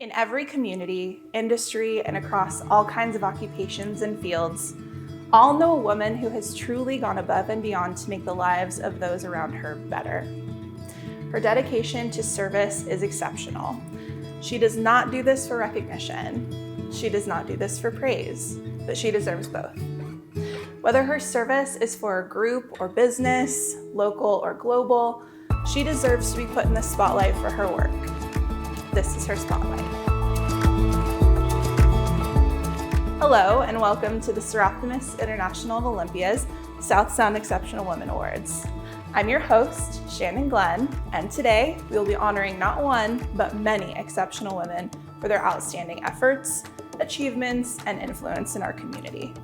In every community, industry, and across all kinds of occupations and fields, all know a woman who has truly gone above and beyond to make the lives of those around her better. Her dedication to service is exceptional. She does not do this for recognition. She does not do this for praise, but she deserves both. Whether her service is for a group or business, local or global, she deserves to be put in the spotlight for her work. This is her spotlight. Hello, and welcome to the Seroptimus International of Olympia's South Sound Exceptional Women Awards. I'm your host, Shannon Glenn, and today we will be honoring not one, but many exceptional women for their outstanding efforts, achievements, and influence in our community.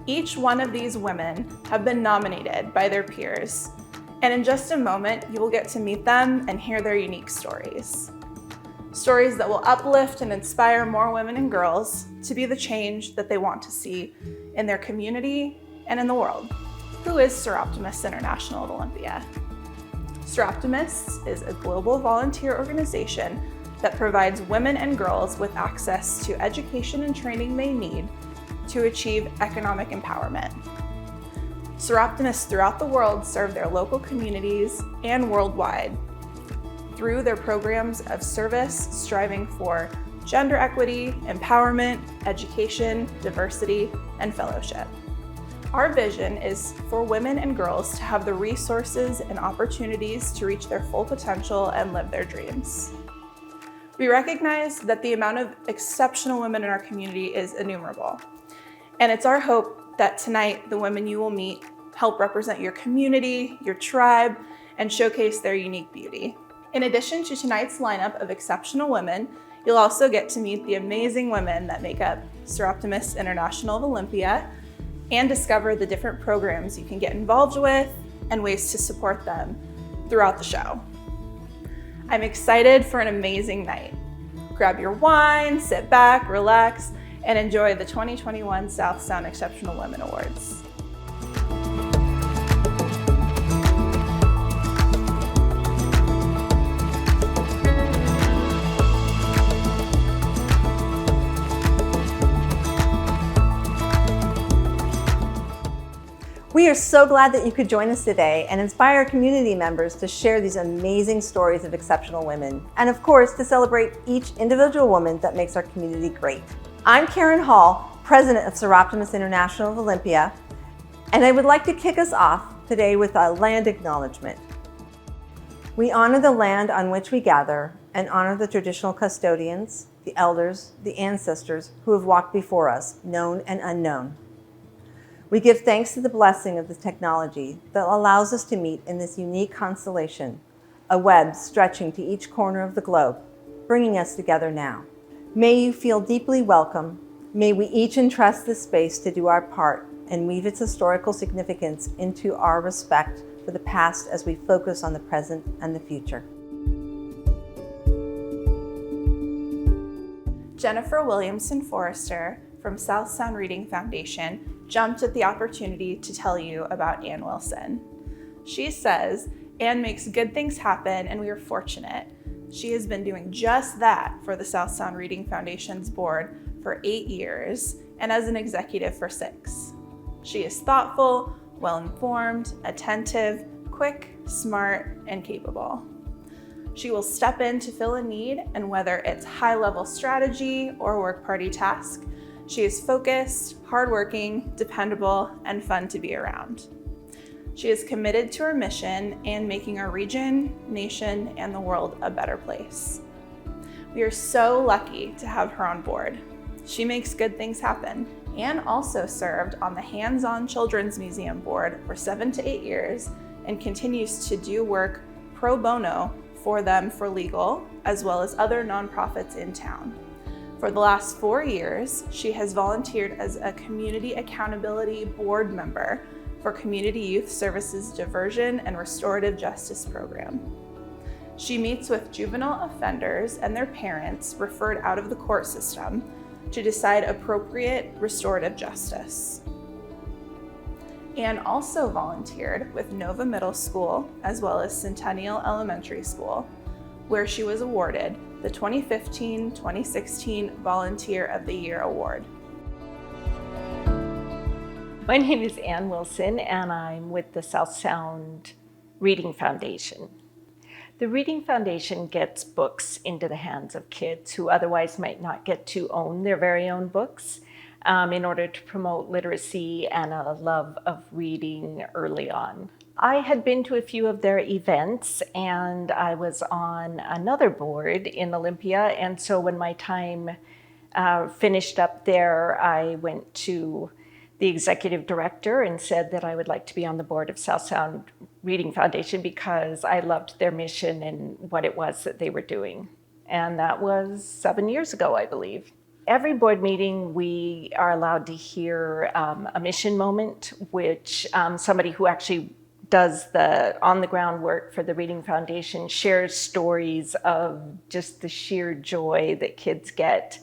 Each one of these women have been nominated by their peers, and in just a moment, you will get to meet them and hear their unique stories. Stories that will uplift and inspire more women and girls to be the change that they want to see in their community and in the world. Who is Soroptimist International of Olympia? Soroptimist is a global volunteer organization that provides women and girls with access to education and training they need to achieve economic empowerment. Soroptimists throughout the world serve their local communities and worldwide through their programs of service striving for gender equity, empowerment, education, diversity, and fellowship. Our vision is for women and girls to have the resources and opportunities to reach their full potential and live their dreams. We recognize that the amount of exceptional women in our community is innumerable, and it's our hope that tonight the women you will meet help represent your community, your tribe, and showcase their unique beauty. In addition to tonight's lineup of exceptional women, you'll also get to meet the amazing women that make up Soroptimist International of Olympia and discover the different programs you can get involved with and ways to support them throughout the show. I'm excited for an amazing night. Grab your wine, sit back, relax, and enjoy the 2021 South Sound Exceptional Women Awards. We are so glad that you could join us today and inspire community members to share these amazing stories of exceptional women, and of course, to celebrate each individual woman that makes our community great. I'm Karen Hall, President of Soroptimist International of Olympia, and I would like to kick us off today with a land acknowledgement. We honor the land on which we gather and honor the traditional custodians, the elders, the ancestors who have walked before us, known and unknown. We give thanks to the blessing of the technology that allows us to meet in this unique constellation, a web stretching to each corner of the globe, bringing us together now. May you feel deeply welcome. May we each entrust this space to do our part and weave its historical significance into our respect for the past as we focus on the present and the future. Jennifer Williamson Forrester from South Sound Reading Foundation jumped at the opportunity to tell you about Ann Wilson. She says, Ann makes good things happen and we are fortunate. She has been doing just that for the South Sound Reading Foundation's board for 8 years and as an executive for 6. She is thoughtful, well-informed, attentive, quick, smart, and capable. She will step in to fill a need, and whether it's high-level strategy or work party task, she is focused, hardworking, dependable, and fun to be around. She is committed to her mission and making our region, nation, and the world a better place. We are so lucky to have her on board. She makes good things happen. Ann also served on the Hands-On Children's Museum board for 7 to 8 years and continues to do work pro bono for them for legal, as well as other nonprofits in town. For the last 4 years, she has volunteered as a Community Accountability Board member for Community Youth Services Diversion and Restorative Justice Program. She meets with juvenile offenders and their parents referred out of the court system to decide appropriate restorative justice. Ann also volunteered with Nova Middle School as well as Centennial Elementary School, where she was awarded the 2015-2016 Volunteer of the Year Award. My name is Ann Wilson, and I'm with the South Sound Reading Foundation. The Reading Foundation gets books into the hands of kids who otherwise might not get to own their very own books in order to promote literacy and a love of reading early on. I had been to a few of their events, and I was on another board in Olympia, and so when my time finished up there, I went to the executive director and said that I would like to be on the board of South Sound Reading Foundation because I loved their mission and what it was that they were doing. And that was 7 years ago, I believe. Every board meeting, we are allowed to hear a mission moment, which somebody who actually does the on-the-ground work for the Reading Foundation shares stories of just the sheer joy that kids get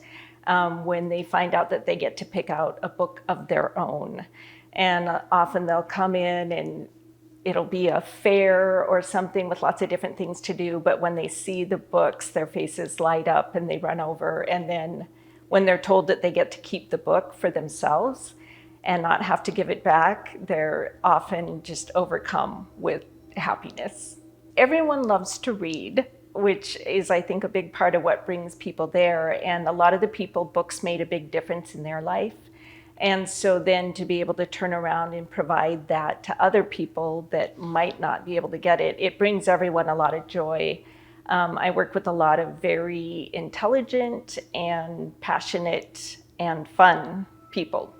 when they find out that they get to pick out a book of their own. And often they'll come in and it'll be a fair or something with lots of different things to do, but when they see the books, their faces light up and they run over. And then when they're told that they get to keep the book for themselves and not have to give it back, they're often just overcome with happiness. Everyone loves to read, which is, I think, a big part of what brings people there. And a lot of the people, books made a big difference in their life. And so then to be able to turn around and provide that to other people that might not be able to get it, it brings everyone a lot of joy. I work with a lot of very intelligent and passionate and fun people.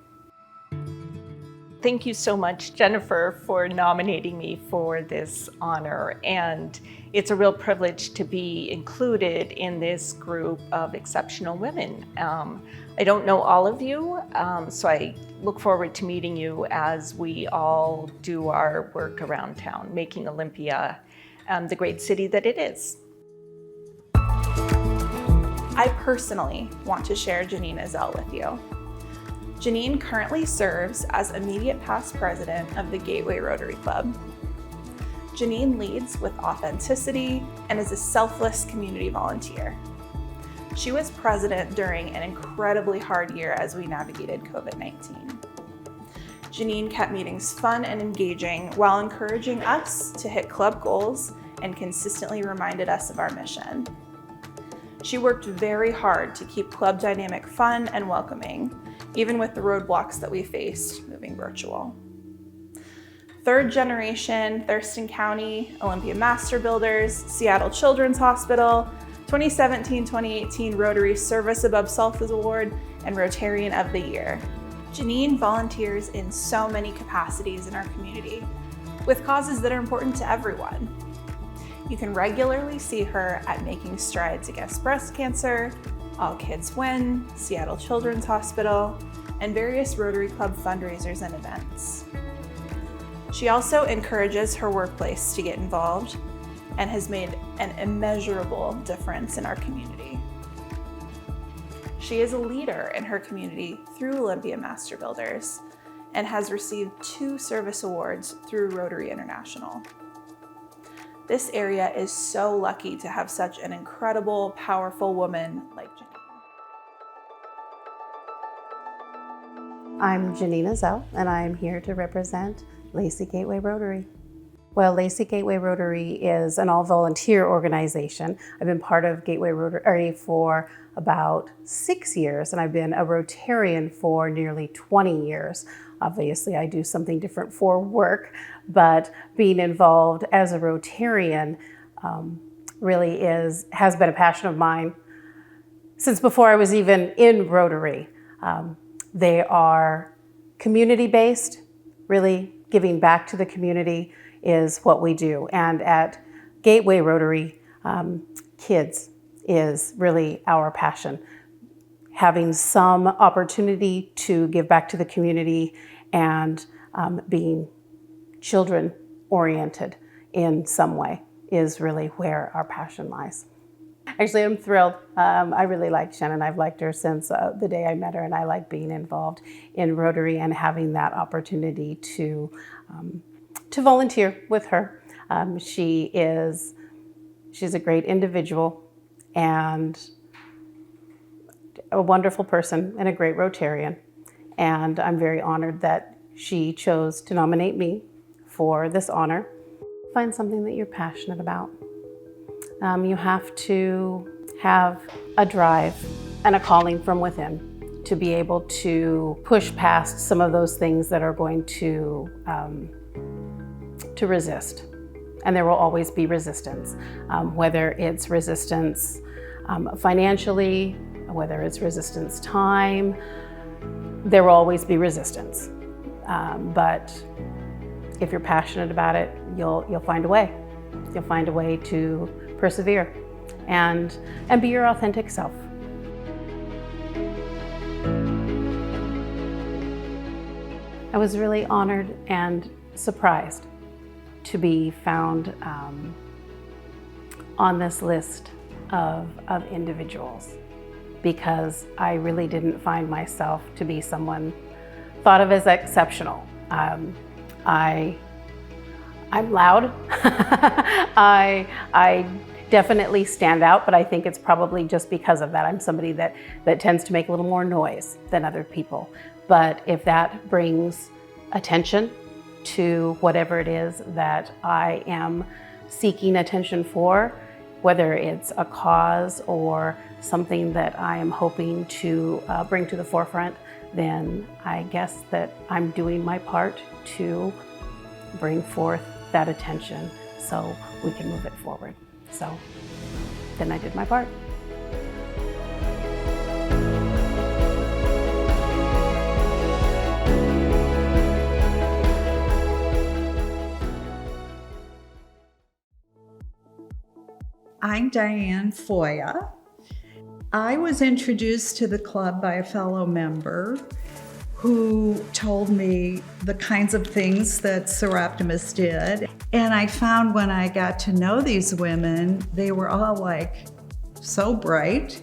Thank you so much, Jennifer, for nominating me for this honor. And it's a real privilege to be included in this group of exceptional women. I don't know all of you, so I look forward to meeting you as we all do our work around town, making Olympia the great city that it is. I personally want to share Janine Ezell with you. Janine currently serves as immediate past president of the Gateway Rotary Club. Janine leads with authenticity and is a selfless community volunteer. She was president during an incredibly hard year as we navigated COVID-19. Janine kept meetings fun and engaging while encouraging us to hit club goals and consistently reminded us of our mission. She worked very hard to keep club dynamic fun and welcoming, even with the roadblocks that we faced moving virtual. Third generation Thurston County, Olympia Master Builders, Seattle Children's Hospital, 2017-2018 Rotary Service Above Self Award, and Rotarian of the Year. Janine volunteers in so many capacities in our community with causes that are important to everyone. You can regularly see her at Making Strides Against Breast Cancer, All Kids Win, Seattle Children's Hospital, and various Rotary Club fundraisers and events. She also encourages her workplace to get involved and has made an immeasurable difference in our community. She is a leader in her community through Olympia Master Builders and has received 2 service awards through Rotary International. This area is so lucky to have such an incredible, powerful woman like Janine. I'm Janine Ezell, and I'm here to represent Lacey Gateway Rotary. Well, Lacey Gateway Rotary is an all-volunteer organization. I've been part of Gateway Rotary for about 6 years, and I've been a Rotarian for nearly 20 years. Obviously, I do something different for work, but being involved as a Rotarian really has been a passion of mine since before I was even in Rotary. They are community-based, really giving back to the community is what we do. And at Gateway Rotary, kids is really our passion. Having some opportunity to give back to the community and being children-oriented in some way is really where our passion lies. Actually, I'm thrilled. I really like Shannon. I've liked her since the day I met her, and I like being involved in Rotary and having that opportunity to volunteer with her. She's a great individual, and a wonderful person and a great Rotarian. And I'm very honored that she chose to nominate me for this honor. Find something that you're passionate about. You have to have a drive and a calling from within to be able to push past some of those things that are going to resist. And there will always be resistance, whether it's resistance financially, whether it's resistance time, there will always be resistance. But if you're passionate about it, you'll find a way. You'll find a way to persevere and be your authentic self. I was really honored and surprised to be found on this list of individuals, because I really didn't find myself to be someone thought of as exceptional. I'm loud. I definitely stand out, but I think it's probably just because of that. I'm somebody that tends to make a little more noise than other people. But if that brings attention to whatever it is that I am seeking attention for, whether it's a cause or something that I am hoping to bring to the forefront, then I guess that I'm doing my part to bring forth that attention so we can move it forward. So then I did my part. I'm Diane Foya. I was introduced to the club by a fellow member who told me the kinds of things that Seroptimus did. And I found when I got to know these women, they were all like so bright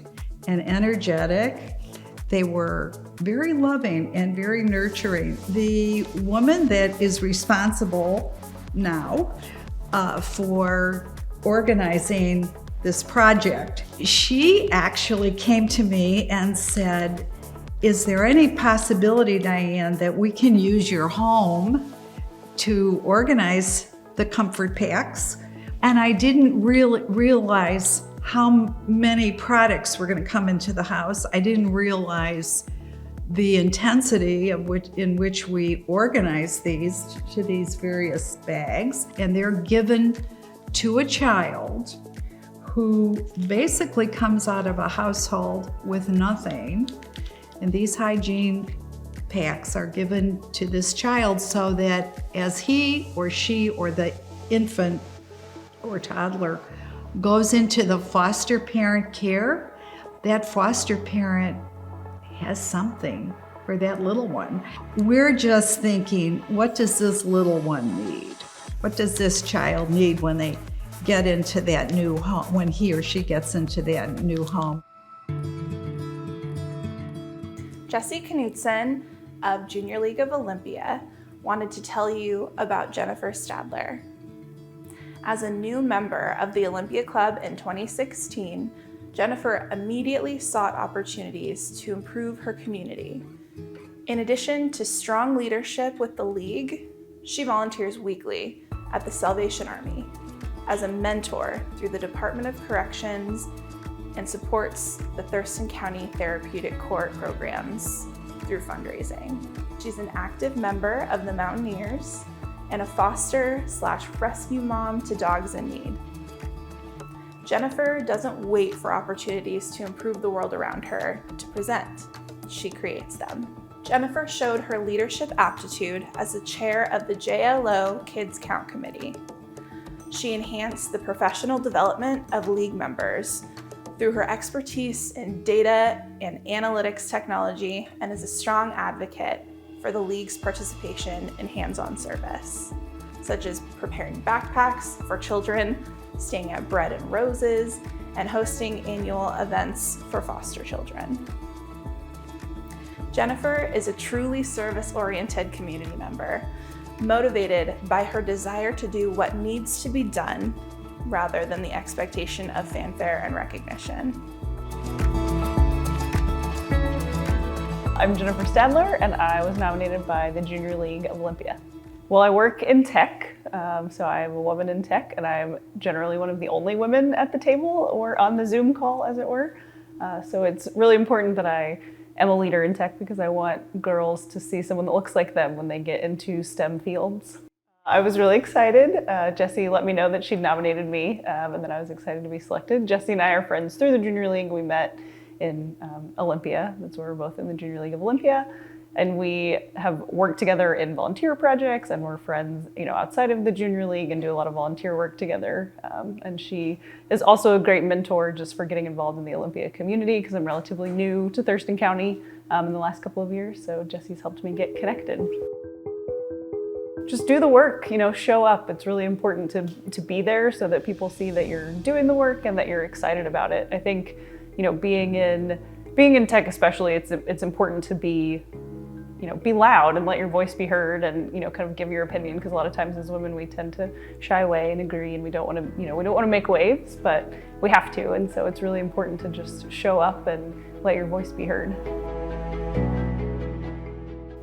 and energetic. They were very loving and very nurturing. The woman that is responsible now for organizing this project, she actually came to me and said, "Is there any possibility, Diane, that we can use your home to organize the comfort packs?" And I didn't realize how many products were going to come into the house. I didn't realize the intensity in which we organize these to these various bags. And they're given to a child who basically comes out of a household with nothing. And these hygiene packs are given to this child so that as he or she or the infant or toddler goes into the foster parent care, that foster parent has something for that little one. We're just thinking, what does this little one need? What does this child need when they get into that new home, when he or she gets into that new home? Jesse Knutson of Junior League of Olympia wanted to tell you about Jennifer Stadler. As a new member of the Olympia Club in 2016, Jennifer immediately sought opportunities to improve her community. In addition to strong leadership with the League, she volunteers weekly at the Salvation Army as a mentor through the Department of Corrections and supports the Thurston County Therapeutic Court programs through fundraising. She's an active member of the Mountaineers and a foster/rescue mom to dogs in need. Jennifer doesn't wait for opportunities to improve the world around her to present. She creates them. Jennifer showed her leadership aptitude as the chair of the JLO Kids Count Committee. She enhanced the professional development of League members through her expertise in data and analytics technology, and is a strong advocate for the League's participation in hands-on service, such as preparing backpacks for children, staying at Bread and Roses, and hosting annual events for foster children. Jennifer is a truly service-oriented community member, motivated by her desire to do what needs to be done, rather than the expectation of fanfare and recognition. I'm Jennifer Stadler, and I was nominated by the Junior League of Olympia. Well, I work in tech, so I'm a woman in tech, and I'm generally one of the only women at the table or on the Zoom call, as it were. So it's really important that I am a leader in tech because I want girls to see someone that looks like them when they get into STEM fields. I was really excited. Jessie let me know that she'd nominated me, and that I was excited to be selected. Jessie and I are friends through the Junior League. We met in Olympia. That's where we're both in the Junior League of Olympia. And we have worked together in volunteer projects, and we're friends, outside of the Junior League and do a lot of volunteer work together. And she is also a great mentor just for getting involved in the Olympia community because I'm relatively new to Thurston County in the last couple of years. So Jessie's helped me get connected. Just do the work, show up. It's really important to be there so that people see that you're doing the work and that you're excited about it. I think, being in tech especially, it's important to be loud and let your voice be heard and, kind of give your opinion, because a lot of times as women we tend to shy away and agree, and we don't want to make waves, but we have to. And so it's really important to just show up and let your voice be heard.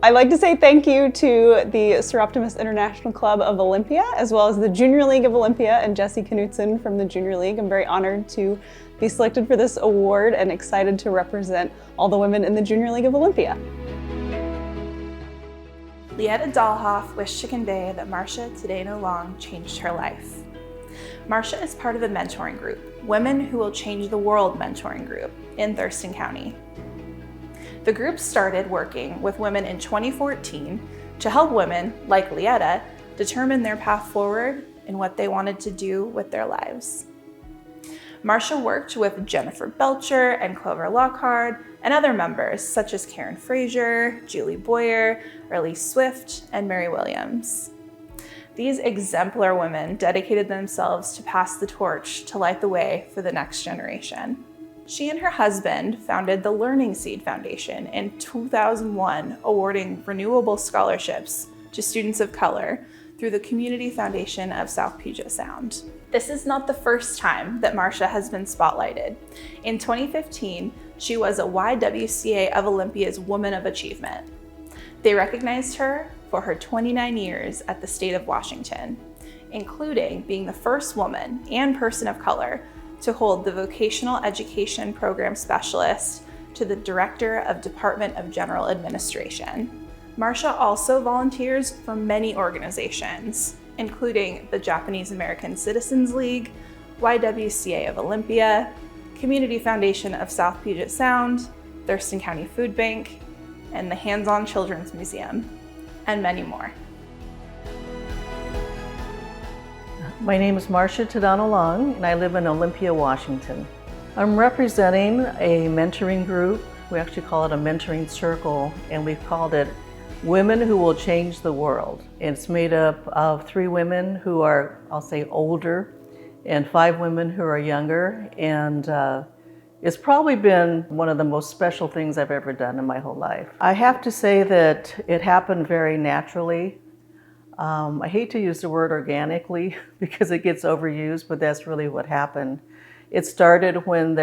I'd like to say thank you to the Seroptimus International Club of Olympia, as well as the Junior League of Olympia and Jessie Knutson from the Junior League. I'm very honored to be selected for this award and excited to represent all the women in the Junior League of Olympia. Lietta Dahlhoff wished to convey that Marcia Today No Long changed her life. Marcia is part of the mentoring group, Women Who Will Change the World mentoring group in Thurston County. The group started working with women in 2014 to help women, like Lietta, determine their path forward and what they wanted to do with their lives. Marcia worked with Jennifer Belcher and Clover Lockhart and other members such as Karen Frazier, Julie Boyer, Elise Swift, and Mary Williams. These exemplar women dedicated themselves to pass the torch to light the way for the next generation. She and her husband founded the Learning Seed Foundation in 2001, awarding renewable scholarships to students of color through the Community Foundation of South Puget Sound. This is not the first time that Marcia has been spotlighted. In 2015, she was a YWCA of Olympia's Woman of Achievement. They recognized her for her 29 years at the state of Washington, including being the first woman and person of color to hold the Vocational Education Program Specialist to the Director of Department of General Administration. Marcia also volunteers for many organizations, including the Japanese American Citizens League, YWCA of Olympia, Community Foundation of South Puget Sound, Thurston County Food Bank, and the Hands-On Children's Museum, and many more. My name is Marcia Tadano Long, and I live in Olympia, Washington. I'm representing a mentoring group. We actually call it a mentoring circle, and we've called it Women Who Will Change the World. It's made up of 3 women who are, I'll say, older, and 5 women who are younger. And it's probably been one of the most special things I've ever done in my whole life. I have to say that it happened very naturally. I hate to use the word organically because it gets overused, but that's really what happened. It started when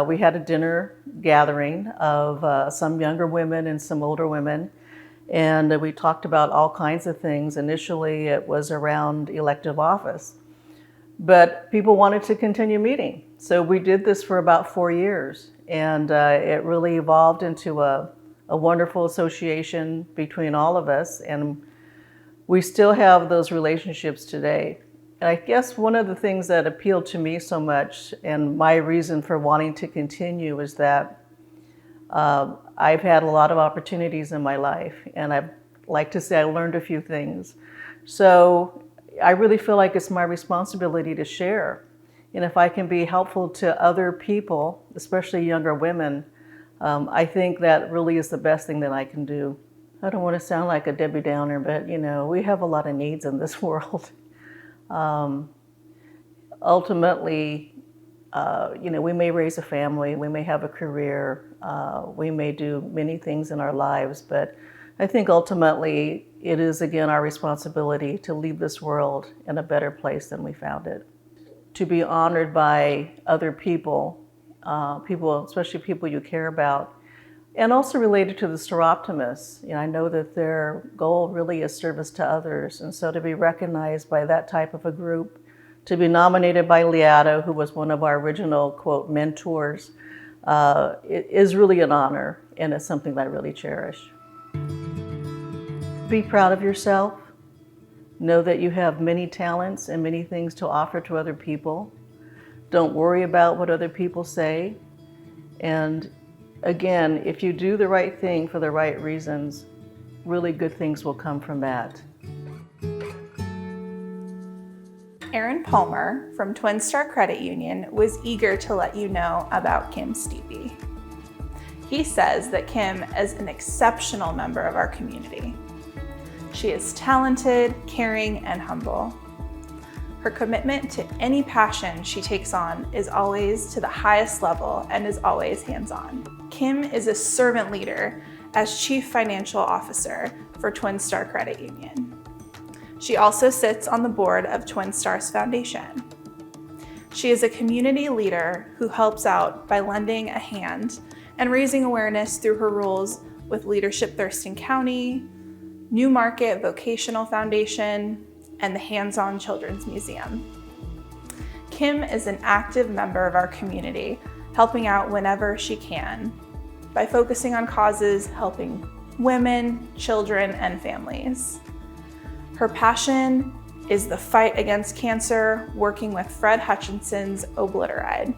we had a dinner gathering of some younger women and some older women. And we talked about all kinds of things. Initially, it was around elective office, but people wanted to continue meeting. So we did this for about 4 years, and it really evolved into a wonderful association between all of us, and we still have those relationships today. And I guess one of the things that appealed to me so much, and my reason for wanting to continue, is that I've had a lot of opportunities in my life, and I like to say I learned a few things. So I really feel like it's my responsibility to share. And if I can be helpful to other people, especially younger women, I think that really is the best thing that I can do. I don't want to sound like a Debbie Downer, but we have a lot of needs in this world. Ultimately, we may raise a family, we may have a career, we may do many things in our lives, but I think ultimately it is, again, our responsibility to leave this world in a better place than we found it. to be honored by other people, especially people you care about, and also related to the Seroptimists. I know that their goal really is service to others, and so to be recognized by that type of a group, to be nominated by Liata, who was one of our original, quote, mentors, it is really an honor, and it's something that I really cherish. Be proud of yourself. Know that you have many talents and many things to offer to other people. Don't worry about what other people say. And again, if you do the right thing for the right reasons, really good things will come from that. Aaron Palmer from Twin Star Credit Union was eager to let you know about Kim Steepy. He says that Kim is an exceptional member of our community. She is talented, caring, and humble. Her commitment to any passion she takes on is always to the highest level and is always hands-on. Kim is a servant leader as Chief Financial Officer for Twin Star Credit Union. She also sits on the board of Twin Stars Foundation. She is a community leader who helps out by lending a hand and raising awareness through her roles with Leadership Thurston County, New Market Vocational Foundation, and the Hands-On Children's Museum. Kim is an active member of our community, helping out whenever she can by focusing on causes helping women, children, and families. Her passion is the fight against cancer, working with Fred Hutchinson's Obliteride.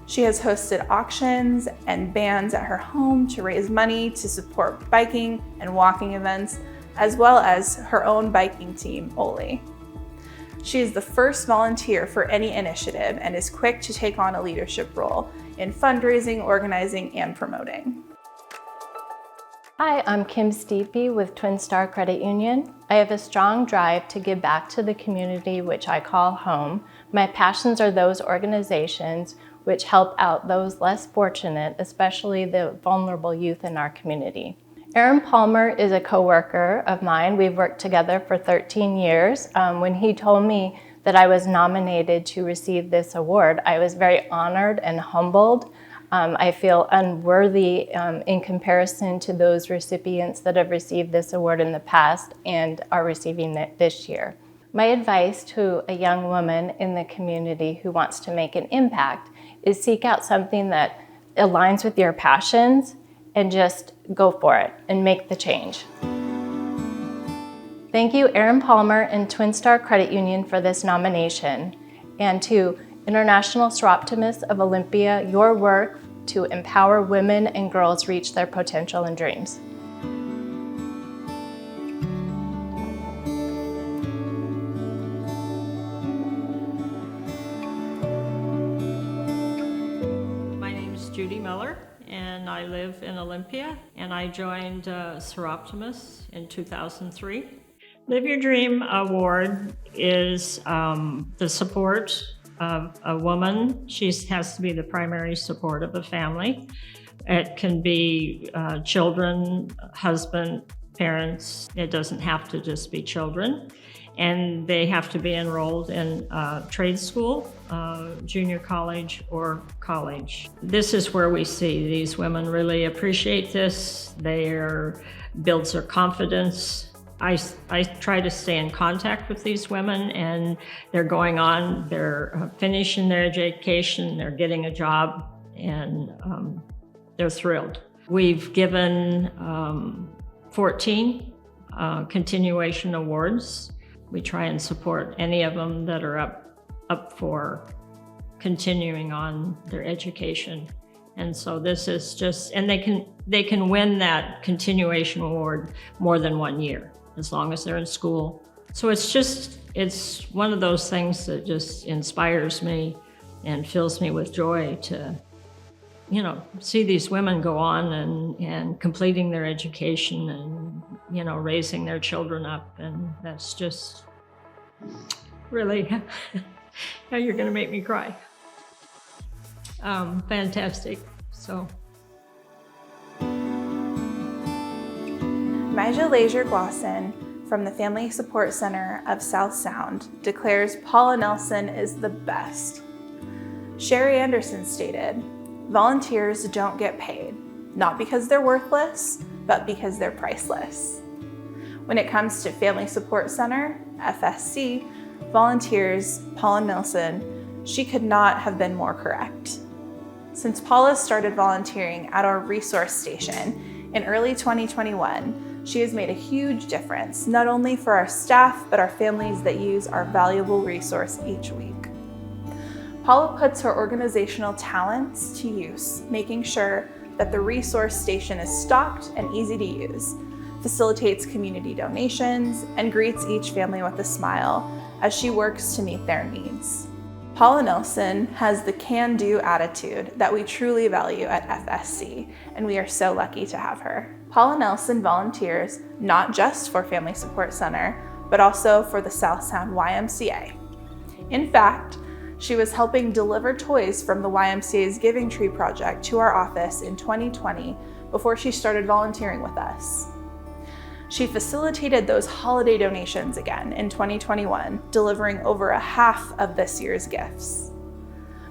She has hosted auctions and bands at her home to raise money to support biking and walking events, as well as her own biking team, Oli. She is the first volunteer for any initiative and is quick to take on a leadership role in fundraising, organizing, and promoting. Hi, I'm Kim Steepy with Twin Star Credit Union. I have a strong drive to give back to the community which I call home. My passions are those organizations which help out those less fortunate, especially the vulnerable youth in our community. Aaron Palmer is a coworker of mine. We've worked together for 13 years. When he told me that I was nominated to receive this award, I was very honored and humbled. I feel unworthy in comparison to those recipients that have received this award in the past and are receiving it this year. My advice to a young woman in the community who wants to make an impact is seek out something that aligns with your passions and just go for it and make the change. Thank you, Aaron Palmer and Twin Star Credit Union for this nomination, and to International Soroptimist of Olympia, your work to empower women and girls reach their potential and dreams. My name is Judy Miller, and I live in Olympia, and I joined Seroptimus in 2003. Live Your Dream Award is the support of a woman. She has to be the primary support of a family. It can be children, husband, parents. It doesn't have to just be children. And they have to be enrolled in trade school, junior college, or college. This is where we see these women really appreciate this. Builds their confidence. I try to stay in contact with these women, and they're going on, they're finishing their education, they're getting a job, and they're thrilled. We've given 14 continuation awards. We try and support any of them that are up for continuing on their education. And so this is just, and they can win that continuation award more than 1 year, as long as they're in school. So it's one of those things that just inspires me and fills me with joy to, see these women go on and completing their education and, raising their children up. And that's just really, now you're gonna make me cry. Fantastic, so. Maja Glassen from the Family Support Center of South Sound declares Paula Nelson is the best. Sherry Anderson stated, "Volunteers don't get paid, not because they're worthless, but because they're priceless." When it comes to Family Support Center, FSC, volunteers, Paula Nelson, she could not have been more correct. Since Paula started volunteering at our resource station in early 2021, she has made a huge difference, not only for our staff, but our families that use our valuable resource each week. Paula puts her organizational talents to use, making sure that the resource station is stocked and easy to use, facilitates community donations, and greets each family with a smile as she works to meet their needs. Paula Nelson has the can-do attitude that we truly value at FSC, and we are so lucky to have her. Paula Nelson volunteers not just for Family Support Center, but also for the South Sound YMCA. In fact, she was helping deliver toys from the YMCA's Giving Tree project to our office in 2020 before she started volunteering with us. She facilitated those holiday donations again in 2021, delivering over half of this year's gifts.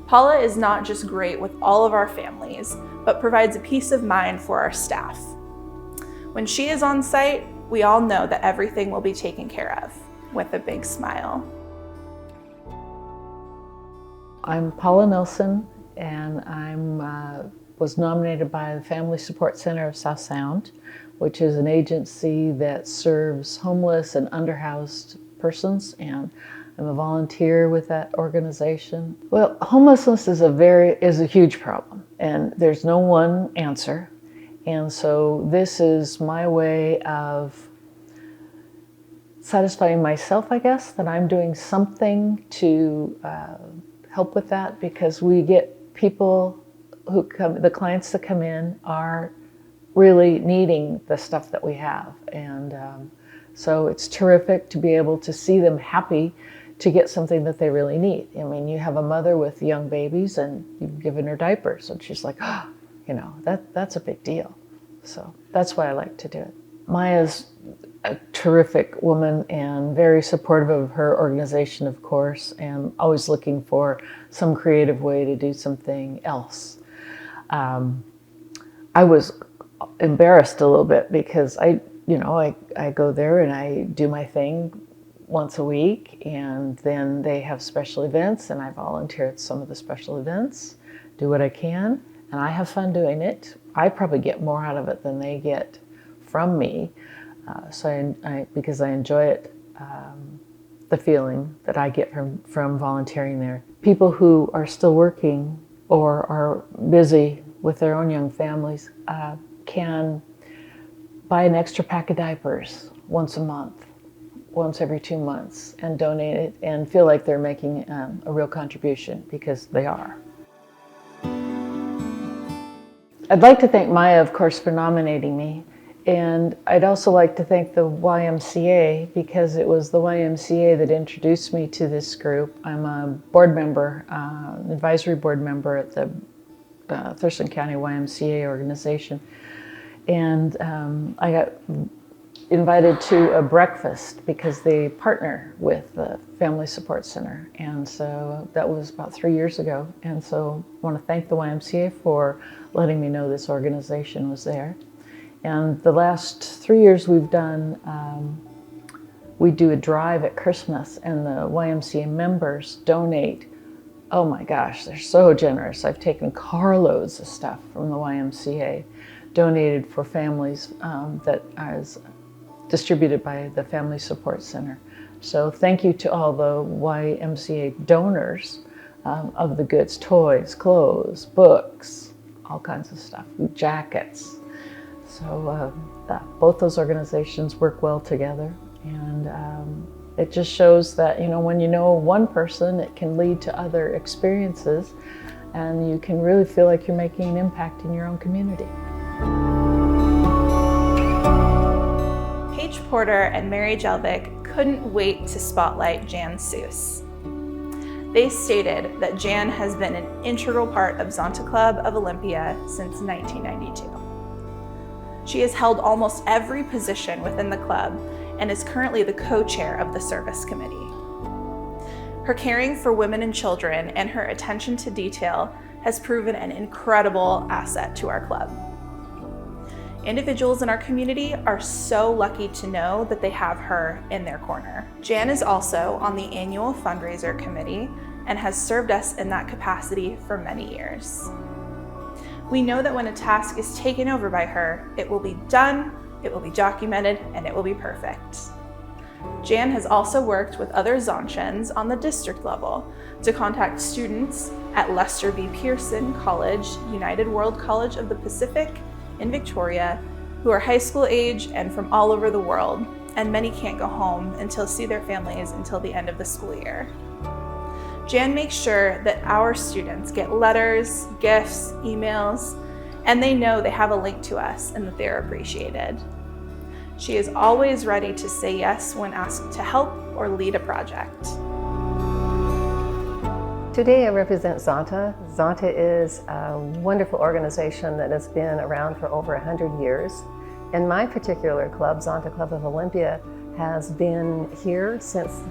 Paula is not just great with all of our families, but provides a peace of mind for our staff. When she is on site, we all know that everything will be taken care of, with a big smile. I'm Paula Nelson, and I was nominated by the Family Support Center of South Sound, which is an agency that serves homeless and underhoused persons, and I'm a volunteer with that organization. Well, homelessness is a huge problem, and there's no one answer. And so this is my way of satisfying myself, I guess, that I'm doing something to help with that, because we get people who come, the clients that come in are really needing the stuff that we have. And so it's terrific to be able to see them happy to get something that they really need. I mean, you have a mother with young babies and you've given her diapers, and she's like, oh, you know, that's a big deal. So that's why I like to do it. Maya's a terrific woman and very supportive of her organization, of course, and always looking for some creative way to do something else. I was embarrassed a little bit because I go there and I do my thing once a week, and then they have special events, and I volunteer at some of the special events, do what I can, and I have fun doing it. I probably get more out of it than they get from me, because I enjoy it, the feeling that I get from volunteering there. People who are still working or are busy with their own young families can buy an extra pack of diapers once a month, once every 2 months, and donate it and feel like they're making a real contribution, because they are. I'd like to thank Maya, of course, for nominating me. And I'd also like to thank the YMCA, because it was the YMCA that introduced me to this group. I'm a board member, an advisory board member at the Thurston County YMCA organization. And I got invited to a breakfast because they partner with the Family Support Center. And so that was about 3 years ago. And so I want to thank the YMCA for letting me know this organization was there. And the last 3 years we've done, we do a drive at Christmas, and the YMCA members donate. Oh my gosh, they're so generous. I've taken carloads of stuff from the YMCA, donated for families that is distributed by the Family Support Center. So thank you to all the YMCA donors of the goods, toys, clothes, books, all kinds of stuff, jackets. So both those organizations work well together, and it just shows that, you know, when you know one person, it can lead to other experiences, and you can really feel like you're making an impact in your own community. Paige Porter and Mary Jelvik couldn't wait to spotlight Jan Seuss. They stated that Jan has been an integral part of Zonta Club of Olympia since 1992. She has held almost every position within the club and is currently the co-chair of the service committee. Her caring for women and children and her attention to detail has proven an incredible asset to our club. Individuals in our community are so lucky to know that they have her in their corner. Jan is also on the annual fundraiser committee and has served us in that capacity for many years. We know that when a task is taken over by her, it will be done, it will be documented, and it will be perfect. Jan has also worked with other Zontians on the district level to contact students at Lester B. Pearson College, United World College of the Pacific in Victoria, who are high school age and from all over the world, and many can't go home until see their families until the end of the school year. Jan makes sure that our students get letters, gifts, emails, and they know they have a link to us and that they're appreciated. She is always ready to say yes when asked to help or lead a project. Today I represent Zonta. Zonta is a wonderful organization that has been around for over 100 years. And my particular club, Zonta Club of Olympia, has been here since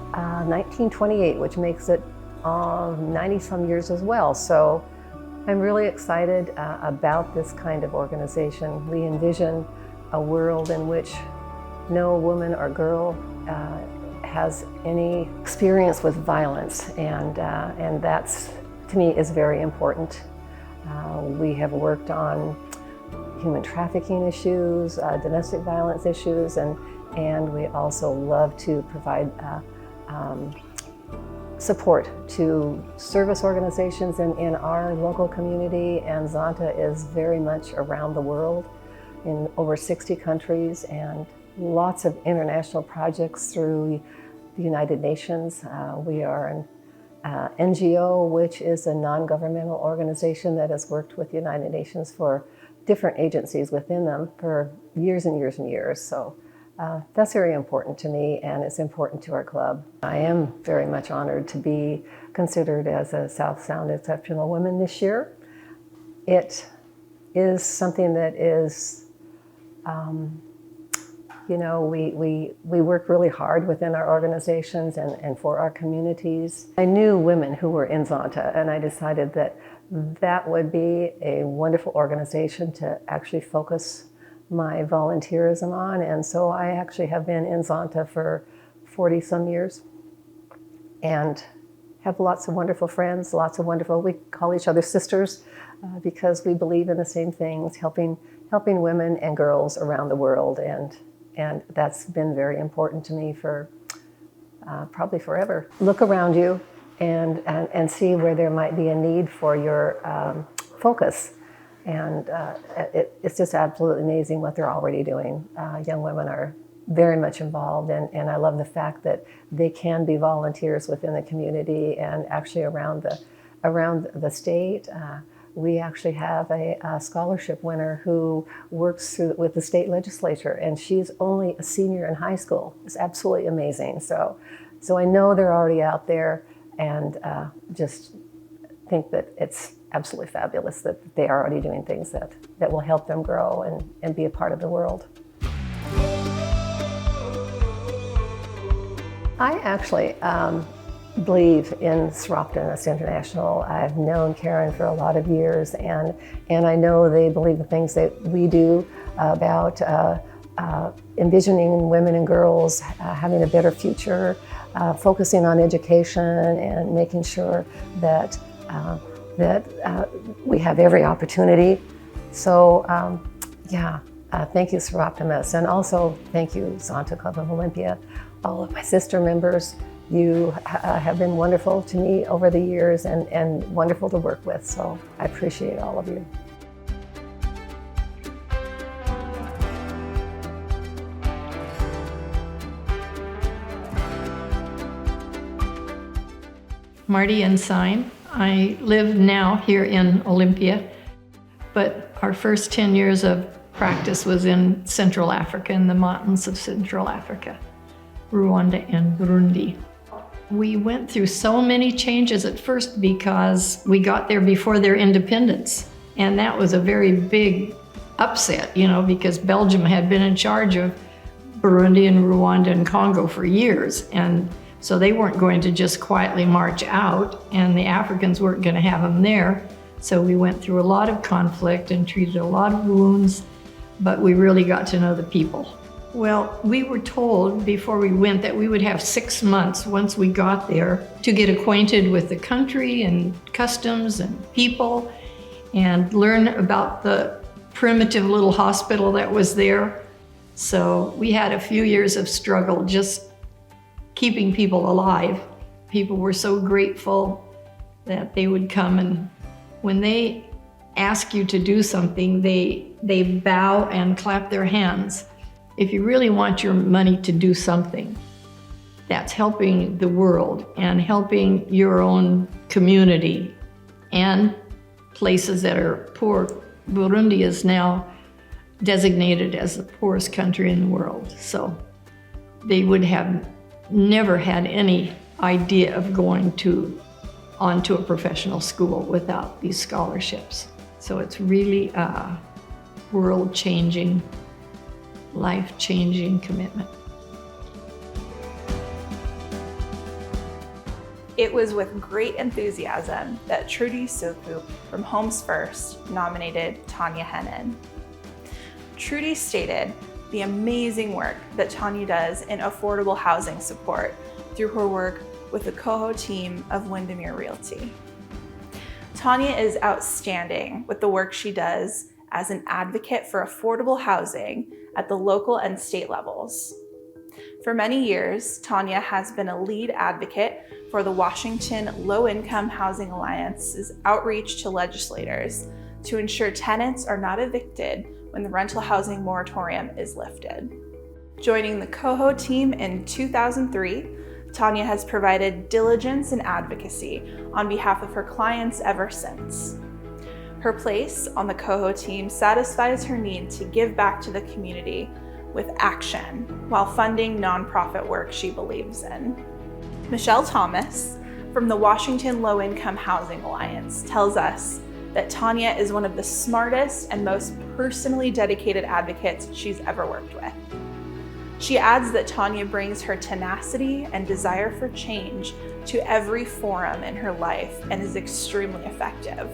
1928, which makes it 90-some years as well. So I'm really excited about this kind of organization. We envision a world in which no woman or girl has any experience with violence, and that's, to me, is very important. We have worked on human trafficking issues, domestic violence issues, and we also love to provide support to service organizations in our local community, and Zonta is very much around the world in over 60 countries and lots of international projects through the United Nations. We are an NGO, which is a non-governmental organization that has worked with the United Nations for different agencies within them for years and years and years. So that's very important to me, and it's important to our club. I am very much honored to be considered as a South Sound Exceptional Woman this year. It is something that is, you know, we work really hard within our organizations and for our communities. I knew women who were in Zonta, and I decided that that would be a wonderful organization to actually focus my volunteerism on. And so I actually have been in Zonta for 40-some years and have lots of wonderful friends, we call each other sisters because we believe in the same things, helping women and girls around the world. And that's been very important to me for probably forever. Look around you and see where there might be a need for your focus. And it's just absolutely amazing what they're already doing. Young women are very much involved, and I love the fact that they can be volunteers within the community and actually around the state. We actually have a scholarship winner who works with the state legislature, and she's only a senior in high school. It's absolutely amazing. So I know they're already out there, and just think that it's absolutely fabulous that they are already doing things that will help them grow and be a part of the world. I actually believe in Seroptimus International. I've known Karen for a lot of years, and I know they believe the things that we do about envisioning women and girls having a better future, focusing on education and making sure that we have every opportunity. So thank you, Soroptimist, and also thank you, Zonta Club of Olympia. All of my sister members, you have been wonderful to me over the years and wonderful to work with, so I appreciate all of you. Marty Ensign. I live now here in Olympia, but our first 10 years of practice was in Central Africa, in the mountains of Central Africa, Rwanda and Burundi. We went through so many changes at first because we got there before their independence. And that was a very big upset, you know, because Belgium had been in charge of Burundi and Rwanda and Congo for years. And so they weren't going to just quietly march out, and the Africans weren't going to have them there. So we went through a lot of conflict and treated a lot of wounds, but we really got to know the people. Well, we were told before we went that we would have 6 months once we got there to get acquainted with the country and customs and people and learn about the primitive little hospital that was there. So we had a few years of struggle just keeping people alive. People were so grateful that they would come, and when they ask you to do something, they bow and clap their hands. If you really want your money to do something that's helping the world and helping your own community and places that are poor, Burundi is now designated as the poorest country in the world. So they would have never had any idea of going onto a professional school without these scholarships. So it's really a world-changing, life-changing commitment. It was with great enthusiasm that Trudy Soku from Homes First nominated Tanya Hennen. Trudy stated the amazing work that Tanya does in affordable housing support through her work with the Coho team of Windermere Realty. Tanya is outstanding with the work she does as an advocate for affordable housing at the local and state levels. For many years, Tanya has been a lead advocate for the Washington Low-Income Housing Alliance's outreach to legislators to ensure tenants are not evicted when the rental housing moratorium is lifted. Joining the Coho team in 2003, Tanya has provided diligence and advocacy on behalf of her clients ever since. Her place on the Coho team satisfies her need to give back to the community with action while funding nonprofit work she believes in. Michelle Thomas from the Washington Low-Income Housing Alliance tells us that Tanya is one of the smartest and most personally dedicated advocates she's ever worked with. She adds that Tanya brings her tenacity and desire for change to every forum in her life and is extremely effective.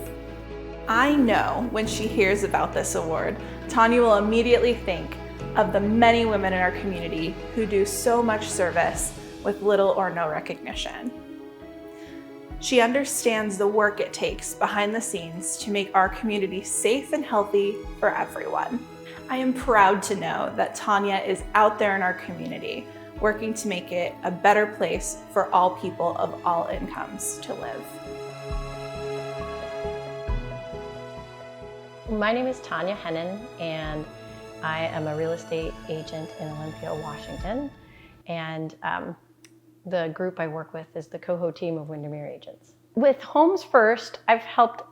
I know when she hears about this award, Tanya will immediately think of the many women in our community who do so much service with little or no recognition. She understands the work it takes behind the scenes to make our community safe and healthy for everyone. I am proud to know that Tanya is out there in our community, working to make it a better place for all people of all incomes to live. My name is Tanya Hennen, and I am a real estate agent in Olympia, Washington. And the group I work with is the Coho team of Windermere agents. With Homes First, I've helped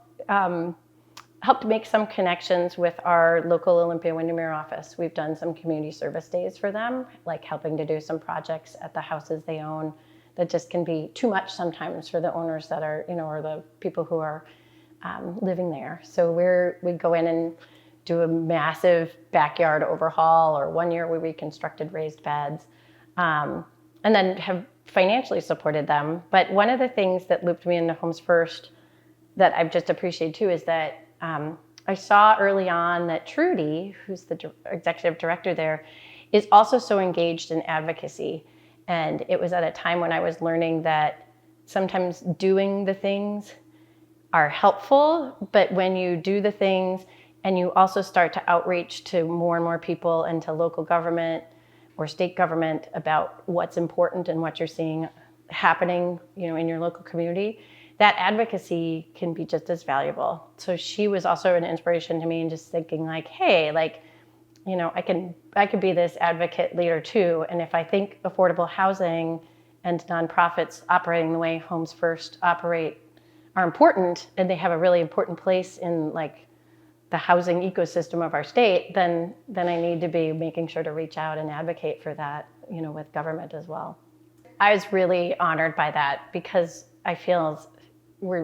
make some connections with our local Olympia Windermere office. We've done some community service days for them, like helping to do some projects at the houses they own that just can be too much sometimes for the owners that are, or the people who are living there. So we go in and do a massive backyard overhaul, or one year we reconstructed raised beds, and then have financially supported them. But one of the things that looped me into Homes First that I've just appreciated too is that I saw early on that Trudy, who's the executive director there, is also so engaged in advocacy. And it was at a time when I was learning that sometimes doing the things are helpful, but when you do the things and you also start to outreach to more and more people and to local government or state government about what's important and what you're seeing happening, in your local community, that advocacy can be just as valuable. So she was also an inspiration to me, and just thinking like, hey, I could be this advocate leader too. And if I think affordable housing and nonprofits operating the way Homes First operate are important, and they have a really important place in the housing ecosystem of our state, then I need to be making sure to reach out and advocate for that, with government as well. I was really honored by that, because I feel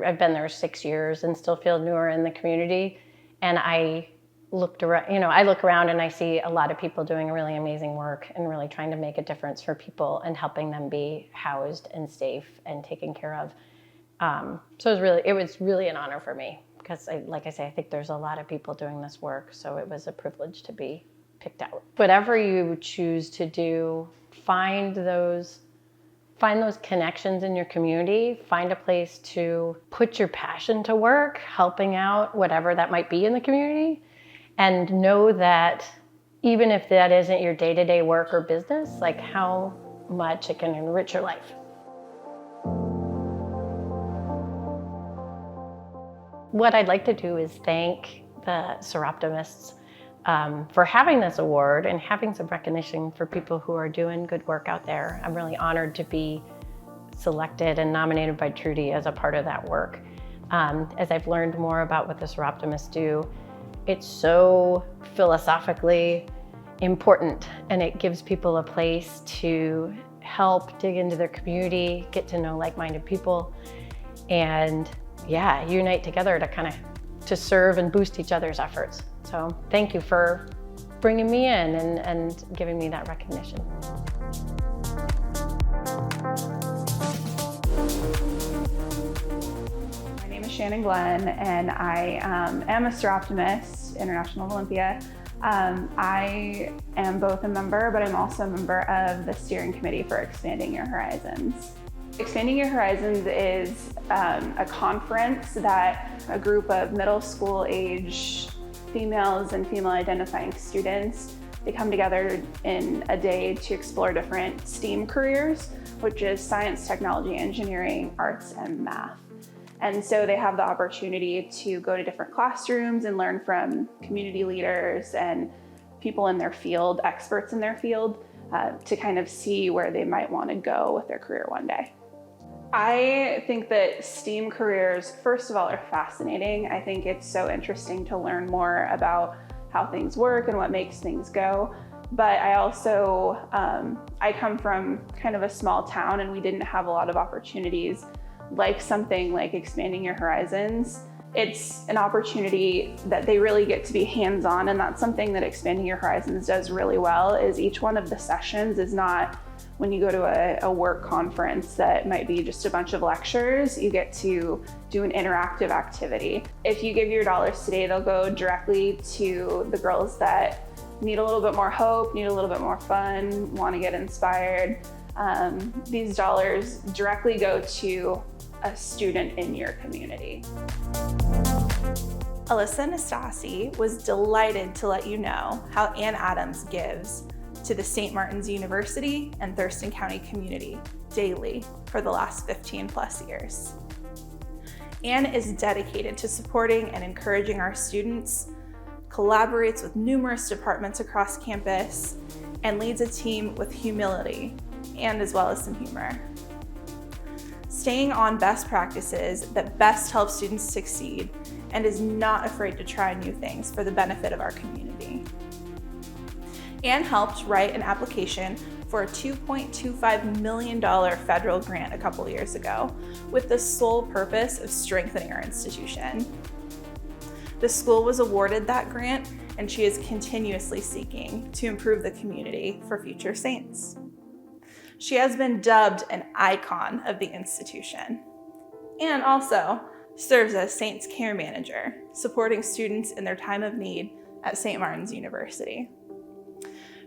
I've been there 6 years and still feel newer in the community. And I looked around, I look around and I see a lot of people doing really amazing work and really trying to make a difference for people and helping them be housed and safe and taken care of. So it was really an honor for me because, like I say, I think there's a lot of people doing this work, so it was a privilege to be picked out. Whatever you choose to do, find those connections in your community, find a place to put your passion to work, helping out, whatever that might be in the community, and know that even if that isn't your day-to-day work or business, like how much it can enrich your life. What I'd like to do is thank the Soroptimists for having this award and having some recognition for people who are doing good work out there. I'm really honored to be selected and nominated by Trudy as a part of that work. As I've learned more about what the Seroptimists do, it's so philosophically important, and it gives people a place to help dig into their community, get to know like-minded people, and unite together to serve and boost each other's efforts. So thank you for bringing me in and giving me that recognition. My name is Shannon Glenn, and I am a Soroptimist, International of Olympia. I am both a member, but I'm also a member of the steering committee for Expanding Your Horizons. Expanding Your Horizons is a conference that a group of middle school age females and female identifying students, they come together in a day to explore different STEAM careers, which is science, technology, engineering, arts, and math. And so they have the opportunity to go to different classrooms and learn from community leaders and people in their field, experts in their field, to kind of see where they might want to go with their career one day. I think that STEAM careers, first of all, are fascinating. I think it's so interesting to learn more about how things work and what makes things go. But I also, I come from kind of a small town, and we didn't have a lot of opportunities like something like Expanding Your Horizons. It's an opportunity that they really get to be hands-on, and that's something that Expanding Your Horizons does really well, is each one of the sessions is not when you go to a work conference that might be just a bunch of lectures. You get to do an interactive activity. If you give your dollars today, they'll go directly to the girls that need a little bit more hope, need a little bit more fun, want to get inspired. These dollars directly go to a student in your community. Alyssa Nastasi was delighted to let you know how Ann Adams gives to the St. Martin's University and Thurston County community daily for the last 15 plus years. Ann is dedicated to supporting and encouraging our students, collaborates with numerous departments across campus, and leads a team with humility and as well as some humor. Staying on best practices that best help students succeed, and is not afraid to try new things for the benefit of our community. Ann helped write an application for a $2.25 million federal grant a couple years ago with the sole purpose of strengthening our institution. The school was awarded that grant, and she is continuously seeking to improve the community for future saints. She has been dubbed an icon of the institution, and also serves as Saints Care Manager, supporting students in their time of need at St. Martin's University.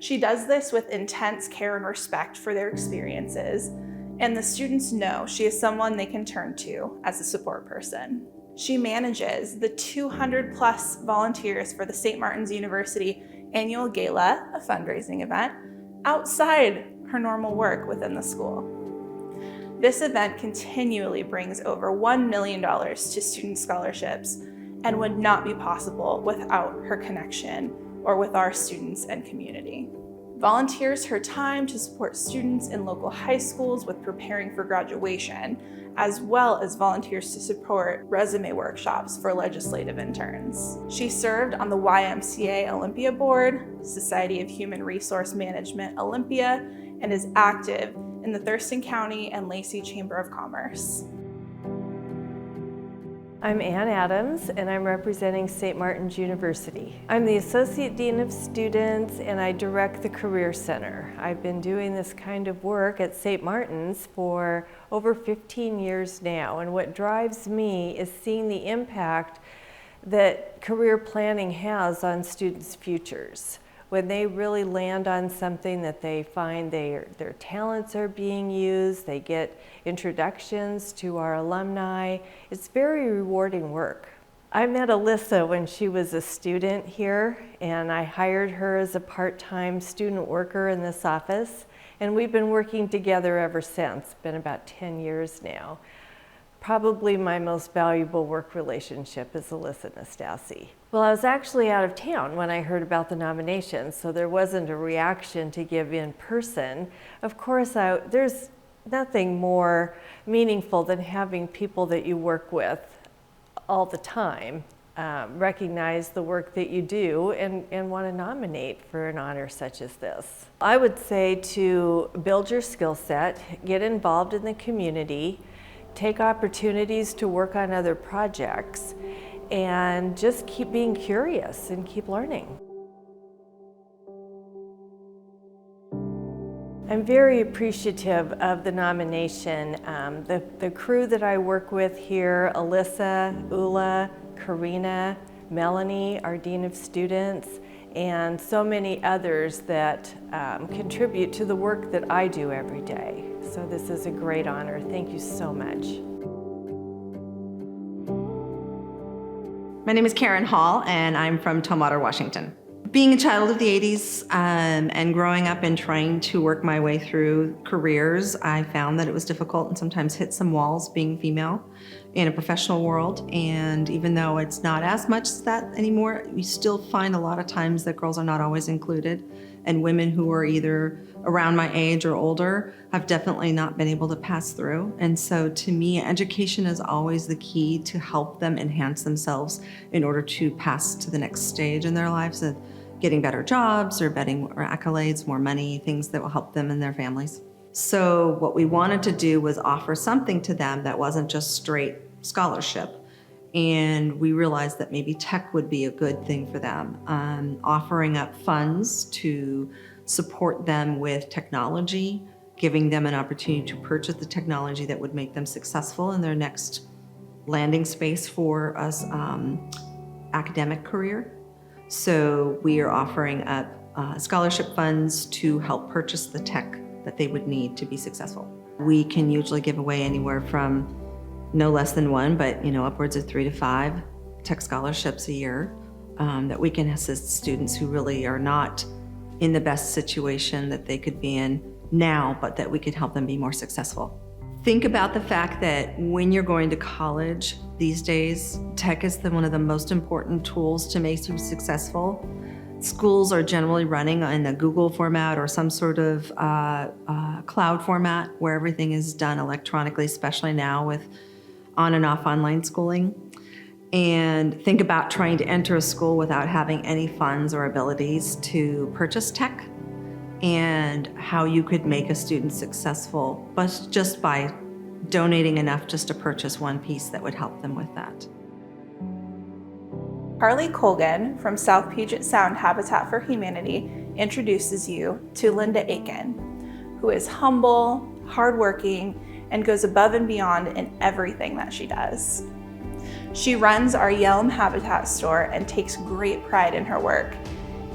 She does this with intense care and respect for their experiences, and the students know she is someone they can turn to as a support person. She manages the 200 plus volunteers for the St. Martin's University Annual Gala, a fundraising event, outside her normal work within the school. This event continually brings over $1 million to student scholarships and would not be possible without her connection or with our students and community. Volunteers her time to support students in local high schools with preparing for graduation, as well as volunteers to support resume workshops for legislative interns. She served on the YMCA Olympia Board, Society of Human Resource Management Olympia, and is active in the Thurston County and Lacey Chamber of Commerce. I'm Ann Adams, and I'm representing St. Martin's University. I'm the Associate Dean of Students, and I direct the Career Center. I've been doing this kind of work at St. Martin's for over 15 years now, and what drives me is seeing the impact that career planning has on students' futures. When they really land on something that they find their talents are being used, they get introductions to our alumni, it's very rewarding work. I met Alyssa when she was a student here, and I hired her as a part-time student worker in this office, and we've been working together ever since. It's been about 10 years now. Probably my most valuable work relationship is Alyssa Nastasi. Well, I was actually out of town when I heard about the nomination, so there wasn't a reaction to give in person. Of course, there's nothing more meaningful than having people that you work with all the time recognize the work that you do and want to nominate for an honor such as this. I would say to build your skill set, get involved in the community, take opportunities to work on other projects, and just keep being curious and keep learning. I'm very appreciative of the nomination. The crew that I work with here, Alyssa, Ula, Karina, Melanie, our Dean of Students, and so many others that contribute to the work that I do every day. So this is a great honor. Thank you so much. My name is Karen Hall, and I'm from Tumwater, Washington. Being a child of the 80s and growing up and trying to work my way through careers, I found that it was difficult and sometimes hit some walls being female in a professional world. And even though it's not as much as that anymore, we still find a lot of times that girls are not always included. And women who are either around my age or older have definitely not been able to pass through. And so to me, education is always the key to help them enhance themselves in order to pass to the next stage in their lives of getting better jobs or getting more accolades, more money, things that will help them and their families. So what we wanted to do was offer something to them that wasn't just straight scholarship. And we realized that maybe tech would be a good thing for them, offering up funds to support them with technology, giving them an opportunity to purchase the technology that would make them successful in their next landing space for us academic career. So we are offering up scholarship funds to help purchase the tech that they would need to be successful. We can usually give away anywhere from no less than one, but upwards of 3 to 5 tech scholarships a year that we can assist students who really are not in the best situation that they could be in now, but that we could help them be more successful. Think about the fact that when you're going to college these days, tech is one of the most important tools to make you successful. Schools are generally running in the Google format or some sort of cloud format where everything is done electronically, especially now with on and off online schooling. And think about trying to enter a school without having any funds or abilities to purchase tech and how you could make a student successful, but just by donating enough just to purchase one piece that would help them with that. Carly Colgan from South Puget Sound Habitat for Humanity introduces you to Linda Aiken, who is humble, hardworking, and goes above and beyond in everything that she does. She runs our Yelm Habitat store and takes great pride in her work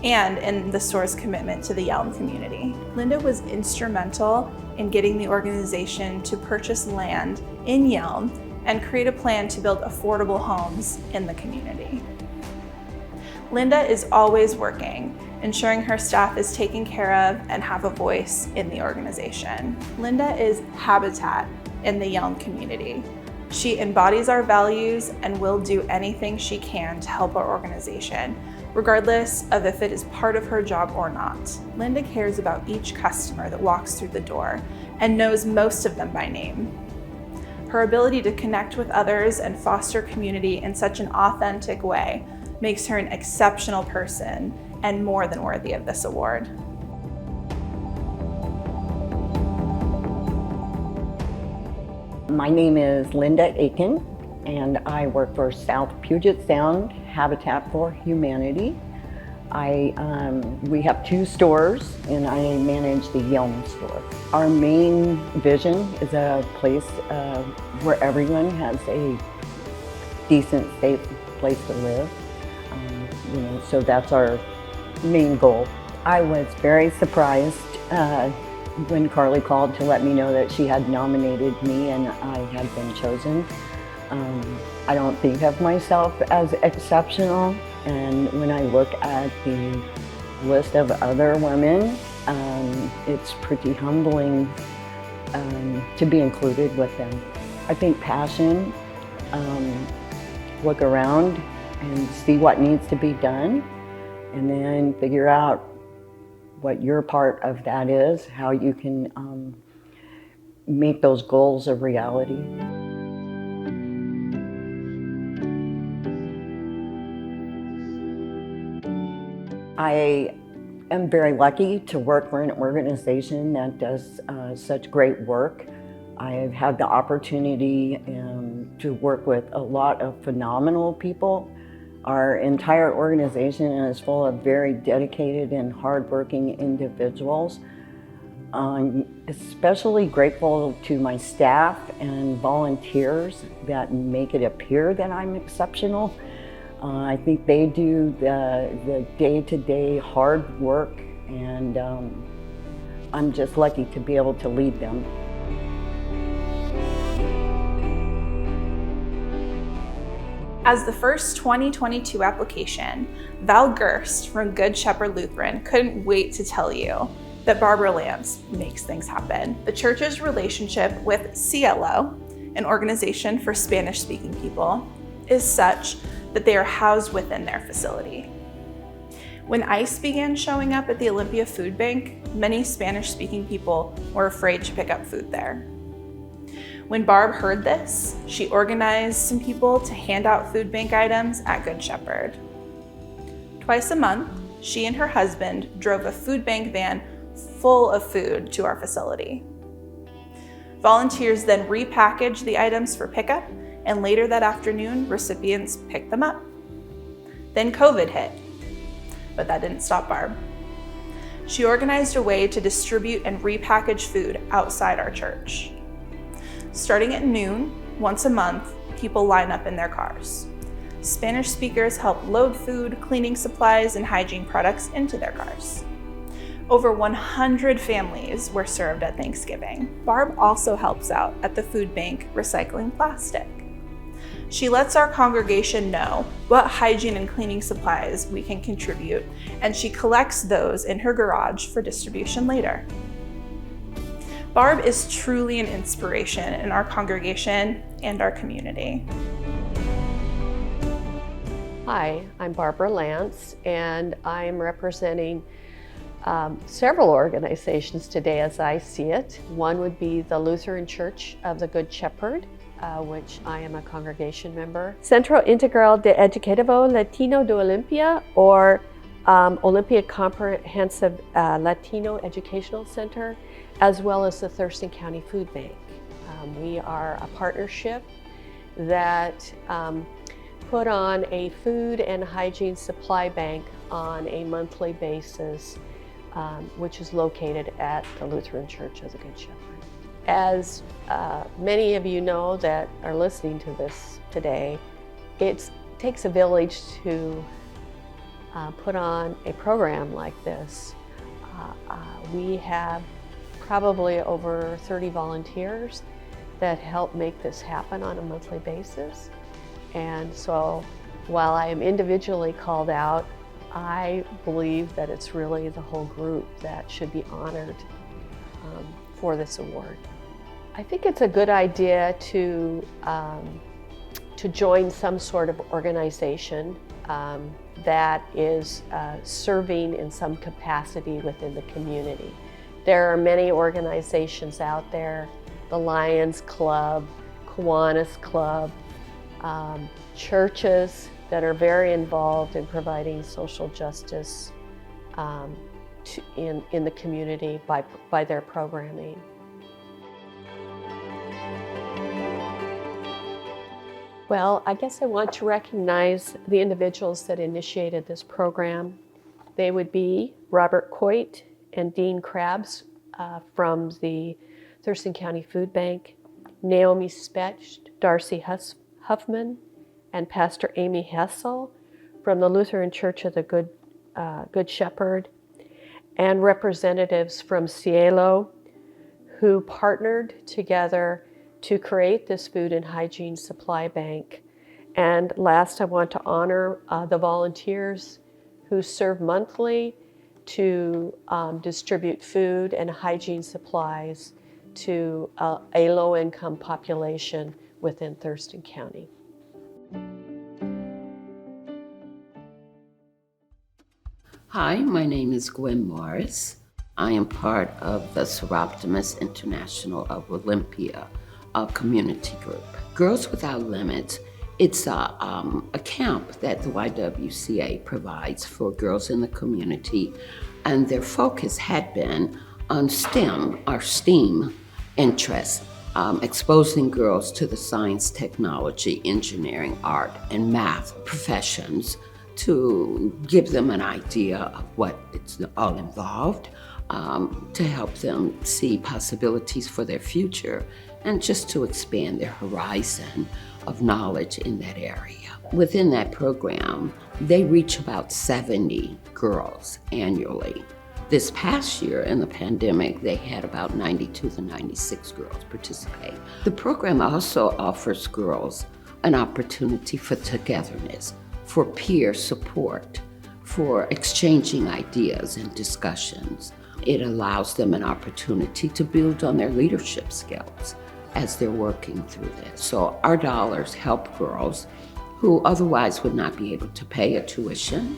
and in the store's commitment to the Yelm community. Linda was instrumental in getting the organization to purchase land in Yelm and create a plan to build affordable homes in the community. Linda is always working, ensuring her staff is taken care of and have a voice in the organization. Linda is habitat in the Yelm community. She embodies our values and will do anything she can to help our organization, regardless of if it is part of her job or not. Linda cares about each customer that walks through the door and knows most of them by name. Her ability to connect with others and foster community in such an authentic way makes her an exceptional person and more than worthy of this award. My name is Linda Aiken, and I work for South Puget Sound Habitat for Humanity. We have 2 stores, and I manage the Yelm store. Our main vision is a place where everyone has a decent, safe place to live. So that's our main goal. I was very surprised when Carly called to let me know that she had nominated me and I had been chosen. I don't think of myself as exceptional, and when I look at the list of other women, it's pretty humbling to be included with them. I think passion, look around and see what needs to be done, and then figure out what your part of that is, how you can make those goals a reality. I am very lucky to work for an organization that does such great work. I've had the opportunity to work with a lot of phenomenal people. Our entire organization is full of very dedicated and hardworking individuals. I'm especially grateful to my staff and volunteers that make it appear that I'm exceptional. I think they do the day-to-day hard work, and I'm just lucky to be able to lead them. As the first 2022 application, Val Gerst from Good Shepherd Lutheran couldn't wait to tell you that Barbara Lance makes things happen. The church's relationship with CLO, an organization for Spanish-speaking people, is such that they are housed within their facility. When ICE began showing up at the Olympia Food Bank, many Spanish-speaking people were afraid to pick up food there. When Barb heard this, she organized some people to hand out food bank items at Good Shepherd. Twice a month, she and her husband drove a food bank van full of food to our facility. Volunteers then repackaged the items for pickup, and later that afternoon, recipients picked them up. Then COVID hit, but that didn't stop Barb. She organized a way to distribute and repackage food outside our church. Starting at noon, once a month, people line up in their cars. Spanish speakers help load food, cleaning supplies, and hygiene products into their cars. Over 100 families were served at Thanksgiving. Barb also helps out at the food bank recycling plastic. She lets our congregation know what hygiene and cleaning supplies we can contribute, and she collects those in her garage for distribution later. Barb is truly an inspiration in our congregation and our community. Hi, I'm Barbara Lance, and I'm representing several organizations today as I see it. One would be the Lutheran Church of the Good Shepherd, which I am a congregation member. Centro Integral de Educativo Latino de Olympia, or Olympia Comprehensive Latino Educational Center, as well as the Thurston County Food Bank. We are a partnership that put on a food and hygiene supply bank on a monthly basis, which is located at the Lutheran Church of the Good Shepherd. As many of you know that are listening to this today, it takes a village to put on a program like this. We have probably over 30 volunteers that help make this happen on a monthly basis. And so while I am individually called out, I believe that it's really the whole group that should be honored for this award. I think it's a good idea to join some sort of organization that is serving in some capacity within the community. There are many organizations out there, the Lions Club, Kiwanis Club, churches that are very involved in providing social justice in the community by their programming. Well, I guess I want to recognize the individuals that initiated this program. They would be Robert Coit and Dean Krabs from the Thurston County Food Bank, Naomi Specht, Darcy Huffman, and Pastor Amy Hessel from the Lutheran Church of the Good Shepherd, and representatives from Cielo who partnered together to create this food and hygiene supply bank. And last, I want to honor the volunteers who serve monthly to distribute food and hygiene supplies to a low-income population within Thurston County. Hi, my name is Gwen Morris. I am part of the Soroptimist International of Olympia, a community group. Girls Without Limits, it's a camp that the YWCA provides for girls in the community, and their focus had been on STEM, or STEAM interests, exposing girls to the science, technology, engineering, art, and math professions to give them an idea of what it's all involved, to help them see possibilities for their future, and just to expand their horizon of knowledge in that area. Within that program, they reach about 70 girls annually. This past year in the pandemic, they had about 92 to 96 girls participate. The program also offers girls an opportunity for togetherness, for peer support, for exchanging ideas and discussions. It allows them an opportunity to build on their leadership skills as they're working through this. So our dollars help girls who otherwise would not be able to pay a tuition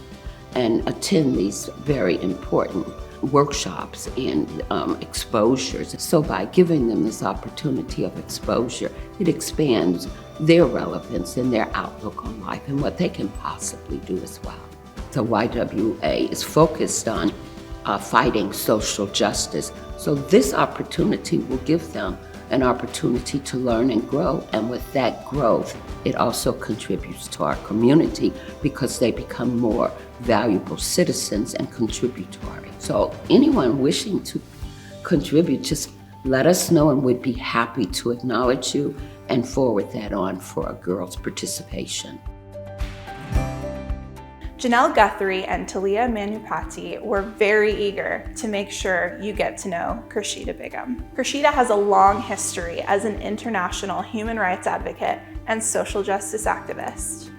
and attend these very important workshops and exposures. So by giving them this opportunity of exposure, it expands their relevance and their outlook on life and what they can possibly do as well. The YWA is focused on fighting social justice. So this opportunity will give them an opportunity to learn and grow. And with that growth, it also contributes to our community because they become more valuable citizens and contributory. So anyone wishing to contribute, just let us know and we'd be happy to acknowledge you and forward that on for a girl's participation. Janelle Guthrie and Talia Manupati were very eager to make sure you get to know Krashida Begum. Krashida has a long history as an international human rights advocate and social justice activist.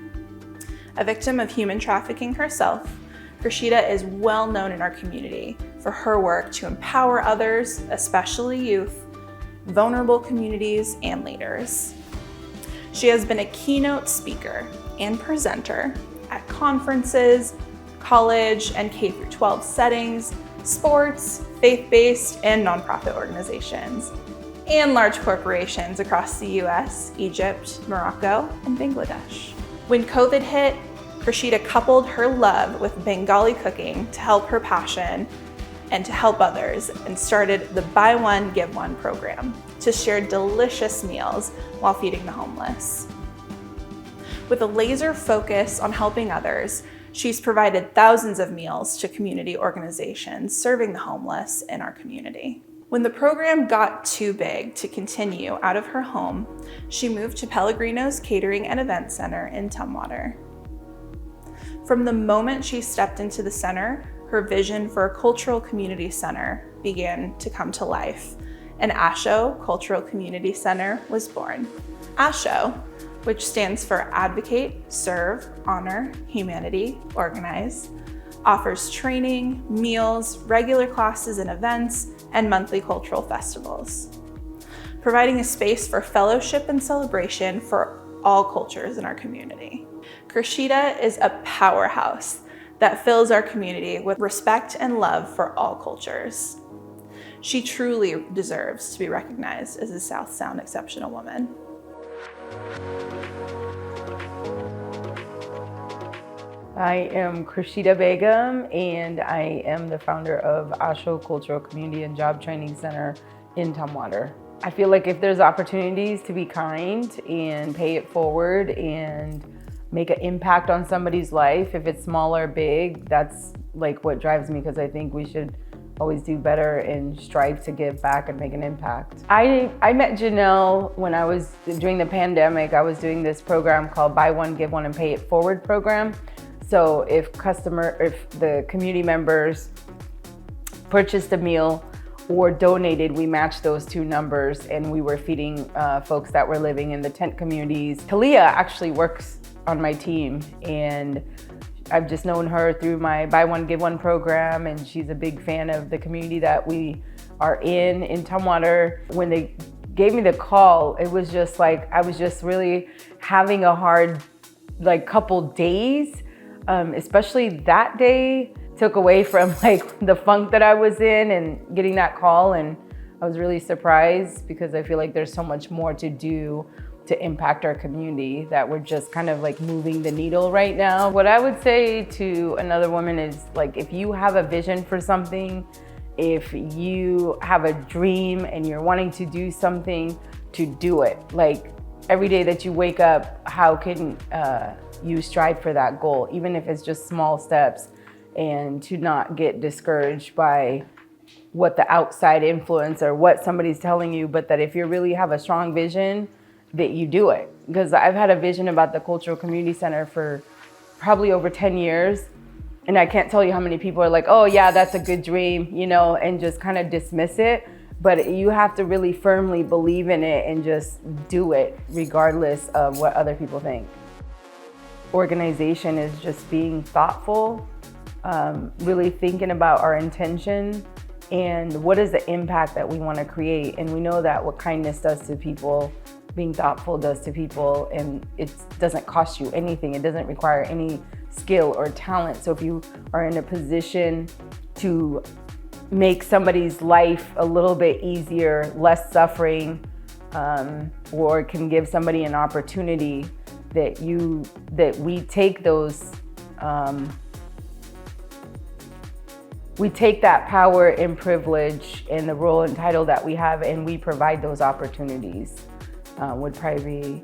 A victim of human trafficking herself, Krashida is well known in our community for her work to empower others, especially youth, vulnerable communities, and leaders. She has been a keynote speaker and presenter at conferences, college and K-12 settings, sports, faith-based and nonprofit organizations, and large corporations across the US, Egypt, Morocco, and Bangladesh. When COVID hit, Krashida coupled her love with Bengali cooking to help her passion and to help others, and started the Buy One, Give One program to share delicious meals while feeding the homeless. With a laser focus on helping others, she's provided thousands of meals to community organizations serving the homeless in our community. When the program got too big to continue out of her home, she moved to Pellegrino's Catering and Event Center in Tumwater. From the moment she stepped into the center, her vision for a cultural community center began to come to life, and ASHO Cultural Community Center was born. ASHO, which stands for Advocate, Serve, Honor, Humanity, Organize, offers training, meals, regular classes and events, and monthly cultural festivals, providing a space for fellowship and celebration for all cultures in our community. Krashida is a powerhouse that fills our community with respect and love for all cultures. She truly deserves to be recognized as a South Sound exceptional woman. I am Krashida Begum, and I am the founder of ASHO Cultural Community and Job Training Center in Tumwater. I feel like if there's opportunities to be kind and pay it forward and make an impact on somebody's life, if it's small or big, that's like what drives me, because I think we should always do better and strive to give back and make an impact. I met Janelle when I was, during the pandemic, I was doing this program called Buy One, Give One and Pay It Forward program. So if the community members purchased a meal or donated, we matched those two numbers, and we were feeding folks that were living in the tent communities. Talia actually works on my team, and I've just known her through my Buy One, Give One program, and she's a big fan of the community that we are in Tumwater. When they gave me the call, it was just like, I was just really having a hard couple days, especially that day. Took away from the funk that I was in and getting that call, and I was really surprised because I feel like there's so much more to do to impact our community, that we're just kind of moving the needle right now. What I would say to another woman is, if you have a vision for something, if you have a dream and you're wanting to do something, to do it. Every day that you wake up, how can you strive for that goal, even if it's just small steps, and to not get discouraged by what the outside influence or what somebody's telling you, but that if you really have a strong vision, that you do it. Because I've had a vision about the Cultural Community Center for probably over 10 years, and I can't tell you how many people are like, oh yeah, that's a good dream, and just kind of dismiss it. But you have to really firmly believe in it and just do it regardless of what other people think. Organization is just being thoughtful, really thinking about our intention and what is the impact that we want to create. And we know that what kindness does to people, being thoughtful does to people, and it doesn't cost you anything. It doesn't require any skill or talent. So if you are in a position to make somebody's life a little bit easier, less suffering, or can give somebody an opportunity, that we take those, we take that power and privilege and the role and title that we have, and we provide those opportunities. Would probably be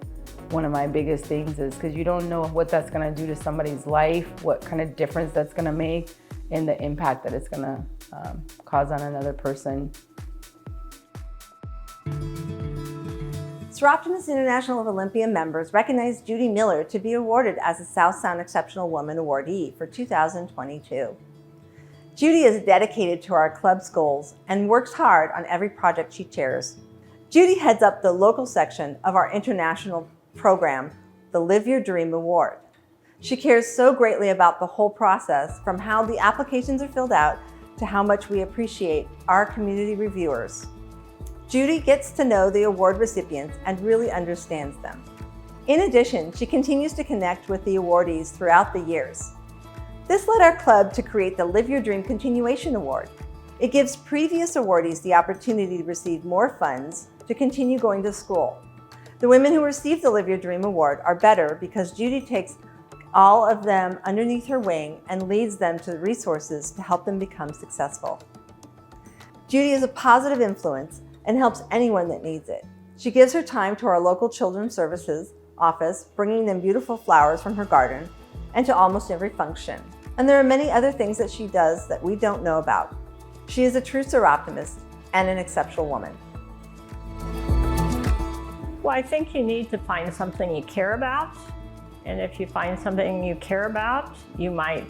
one of my biggest things, is because you don't know what that's going to do to somebody's life, what kind of difference that's going to make, and the impact that it's going to cause on another person. Seroptimus International of Olympia members recognized Judy Miller to be awarded as a South Sound Exceptional Woman Awardee for 2022. Judy is dedicated to our club's goals and works hard on every project she chairs. Judy heads up the local section of our international program, the Live Your Dream Award. She cares so greatly about the whole process, from how the applications are filled out to how much we appreciate our community reviewers. Judy gets to know the award recipients and really understands them. In addition, she continues to connect with the awardees throughout the years. This led our club to create the Live Your Dream Continuation Award. It gives previous awardees the opportunity to receive more funds to continue going to school. The women who receive the Live Your Dream Award are better because Judy takes all of them underneath her wing and leads them to the resources to help them become successful. Judy is a positive influence and helps anyone that needs it. She gives her time to our local Children's Services office, bringing them beautiful flowers from her garden, and to almost every function. And there are many other things that she does that we don't know about. She is a true Seroptimist and an exceptional woman. Well, I think you need to find something you care about. And if you find something you care about, you might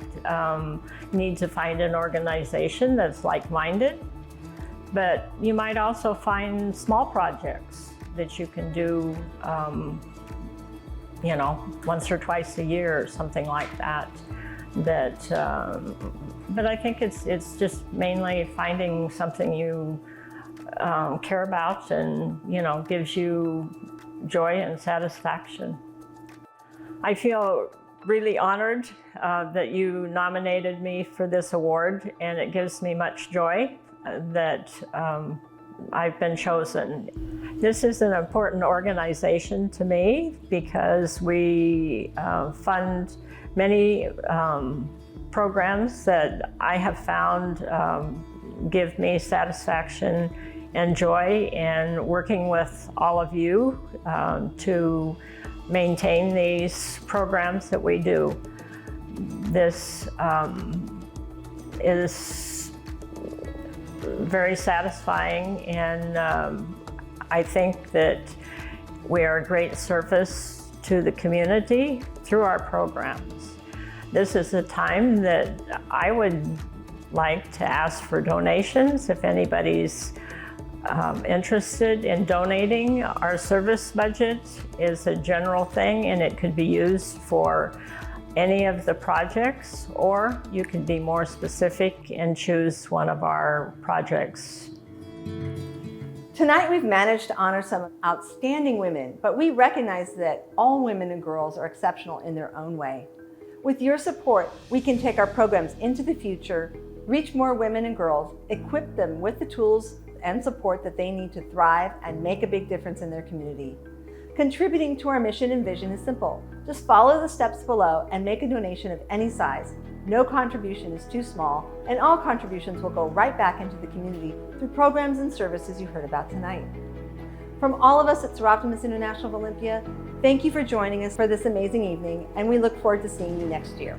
need to find an organization that's like-minded. But you might also find small projects that you can do, once or twice a year or something like that. But I think it's just mainly finding something you care about and, gives you joy and satisfaction. I feel really honored that you nominated me for this award, and it gives me much joy that I've been chosen. This is an important organization to me because we fund many programs that I have found give me satisfaction enjoy in working with all of you to maintain these programs that we do. This is very satisfying, and I think that we are a great service to the community through our programs. This is a time that I would like to ask for donations. If anybody's interested in donating, our service budget is a general thing, and it could be used for any of the projects, or you could be more specific and choose one of our projects. Tonight we've managed to honor some outstanding women, but we recognize that all women and girls are exceptional in their own way. With your support, we can take our programs into the future, reach more women and girls, equip them with the tools and support that they need to thrive and make a big difference in their community. Contributing to our mission and vision is simple. Just follow the steps below and make a donation of any size. No contribution is too small, and all contributions will go right back into the community through programs and services you heard about tonight. From all of us at Seroptimus International of Olympia, thank you for joining us for this amazing evening, and we look forward to seeing you next year.